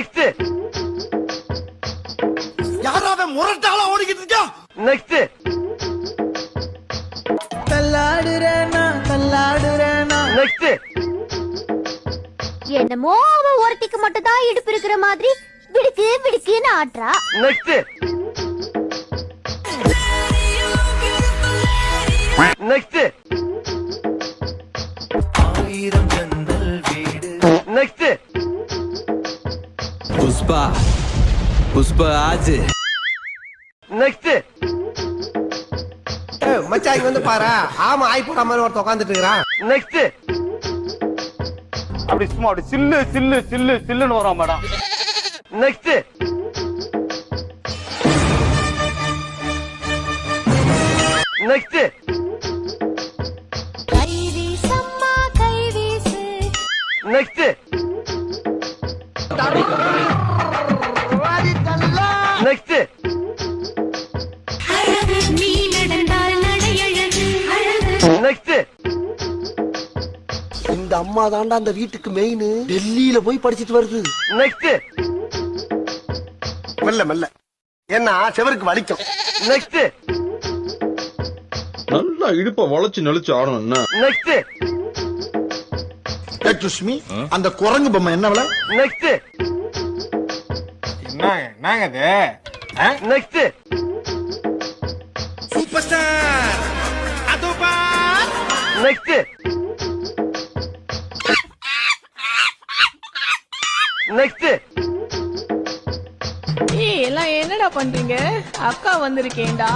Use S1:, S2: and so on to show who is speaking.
S1: Next.
S2: யாராவது முரட்டாளா ஓடிக்கிட்டு இருக்கா?
S1: நெக்ஸ்ட்.
S2: தள்ளாடுறேனா தள்ளாடுறேனா.
S1: நெக்ஸ்ட்.
S3: என்னமோ அவ ஒருத்திக்கு மட்டும் தான் இடுப்பு இருக்கிற மாதிரி விடுக்கு விடுக்குன்னு ஆட்றா.
S1: நெக்ஸ்ட். நெக்ஸ்ட்.
S2: ஆயிரம் ஜன்னல் வீடு.
S1: நெக்ஸ்ட்.
S4: புஷ்பா புஷ்பா ஆஜ்.
S1: நெக்ஸ்ட்.
S5: மச்சான் இங்க வந்து பாரு. ஆமா ஆய் போட மாதிரி ஒருத்த உட்காந்துட்டு இருக்கான்.
S1: நெக்ஸ்ட்.
S6: அப்படி சும்மா அப்படி சில்லு சில்லு சில்லு சில்லுன்னு வரும் மேடம்.
S1: நெக்ஸ்ட். நெக்ஸ்ட்.
S3: கைவீசம்மா கைவீசு.
S1: நெக்ஸ்ட். நெக்ஸ்ட்.
S3: நீ நடந்தால் நடையழகு
S1: நெக்ஸ்ட்.
S5: இந்த அம்மா தாண்டா அந்த வீட்டுக்கு மெயின். டெல்லியில போய் படிச்சிட்டு வருது.
S1: நெக்ஸ்ட்.
S5: மெல்ல மெல்ல ஏன்னா செவருக்கு வலிக்கும்.
S1: நெக்ஸ்ட்.
S7: நல்லா இடுப்ப வளைச்சு நெளிச்சு ஆடணும் என்ன.
S1: நெக்ஸ்ட்.
S2: சுஷ்மி அந்த குரங்கு பொம்மை என்ன விலை?
S1: நெக்ஸ்ட்.
S5: என்னங்க இது?
S1: நெக்ஸ்ட்.
S2: சூப்பர் ஸ்டார் அதோபா.
S1: நெக்ஸ்ட். நெக்ஸ்ட்.
S8: ஏய் எல்லாம் என்னடா பண்றீங்க? அக்கா வந்திருக்கேன்டா.